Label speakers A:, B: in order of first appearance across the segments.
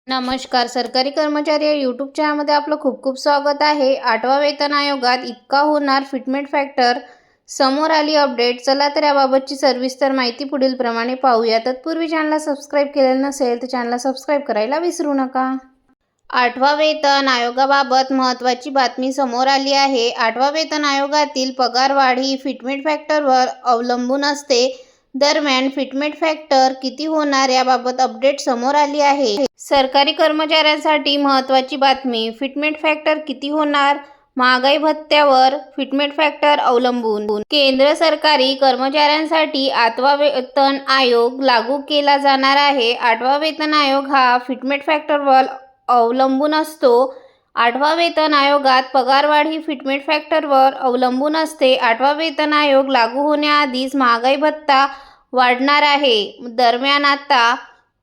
A: नमस्कार. सरकारी कर्मचारी या यूट्यूब चॅनलमध्ये आपलं खूप खूप स्वागत आहे. 8वा वेतन आयोगात इतका होणार फिटमेंट फॅक्टर, समोर आली अपडेट. चला तर याबाबतची सविस्तर माहिती पुढील प्रमाणे पाहूया. तत्पूर्वी चॅनलला सबस्क्राईब केलेलं नसेल तर चॅनलला सबस्क्राईब करायला विसरू नका. 8वा वेतन आयोगाबाबत महत्त्वाची बातमी समोर आली आहे. 8वा वेतन आयोगातील पगारवाढ ही फिटमेंट फॅक्टरवर अवलंबून असते. दरम्यान फिटमेंट फॅक्टर किती होणार याबाबत अपडेट समोर आली आहे. सरकारी कर्मचाऱ्यांसाठी महत्त्वाची बातमी. फिटमेंट फॅक्टर किती होणार? महागाई भत्त्यावर फिटमेंट फॅक्टर अवलंबून. केंद्र सरकारी कर्मचाऱ्यांसाठी 8वा वेतन आयोग लागू केला जाणार आहे. 8वा वेतन आयोग हा फिटमेंट फॅक्टरवर अवलंबून असतो. 8वा वेतन आयोगात पगारवाढ ही फिटमेंट फॅक्टरवर अवलंबून असते. 8वा वेतन आयोग लागू होण्याआधीच महागाई भत्ता वाढणार आहे. दरम्यान आता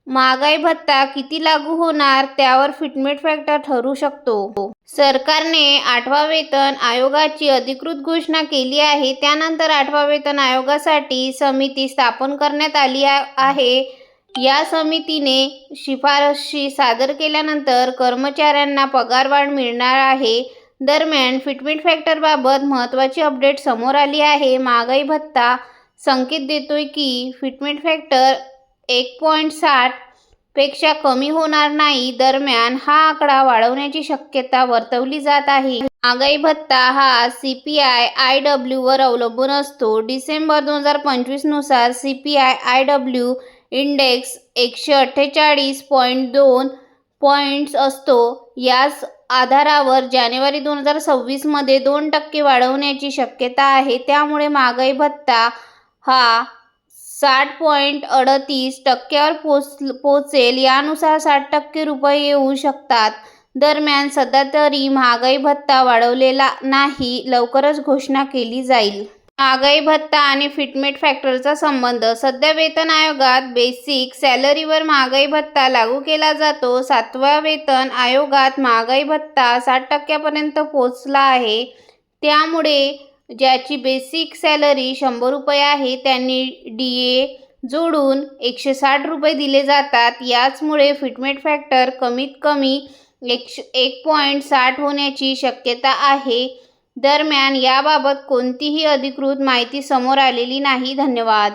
A: महागाई भत्ता किती लागू होणार त्यावर फिटमेंट फॅक्टर ठरू शकतो. सरकारने 8वा वेतन आयोगाची अधिकृत घोषणा केली आहे. त्यानंतर 8वा वेतन आयोगासाठी समिती स्थापन करण्यात आली आहे. या समितीने शिफारशी सादर केल्यानंतर कर्मचाऱ्यांना पगारवाढ मिळणार आहे. दरम्यान फिटमेंट फॅक्टरबाबत महत्त्वाची अपडेट समोर आली आहे. महागाई भत्ता संकेत देतोय की फिटमेंट फॅक्टर 1.60 पेक्षा कमी होणार नाही. दरम्यान हा आकडा वाढण्याची शक्यता वर्तवली जात आहे. महागाई भत्ता हा CPI-IW वर अवलंबून असतो. डिसेंबर 2025 नुसार CPI-IW इंडेक्स 148.2 पॉईंट्स असतो. याच आधारावर जानेवारी 2026 मध्ये 2% वाढण्याची शक्यता आहे. त्यामुळे महागाई भत्ता हा 60.38 टक्क्यावर पोहोचेल. यानुसार 60% रुपये येऊ शकतात. दरम्यान सध्या तरी महागाई भत्ता वाढवलेला नाही. लवकरच घोषणा केली जाईल. महागाई भत्ता आणि फिटमेंट फॅक्टरचा संबंध. सध्या वेतन आयोगात बेसिक सॅलरीवर महागाई भत्ता लागू केला जातो. 7व्या वेतन आयोगात महागाई भत्ता 60% पोहोचला आहे. त्यामुळे ज्याची बेसिक सॅलरी 100 रुपये आहे त्यांनी DA जोडून 160 रुपये दिले जातात. याचमुळे फिटमेंट फॅक्टर कमीत कमी 1.60 होण्याची शक्यता आहे. दरम्यान याबाबत कोणतीही अधिकृत माहिती समोर आलेली नाही. धन्यवाद.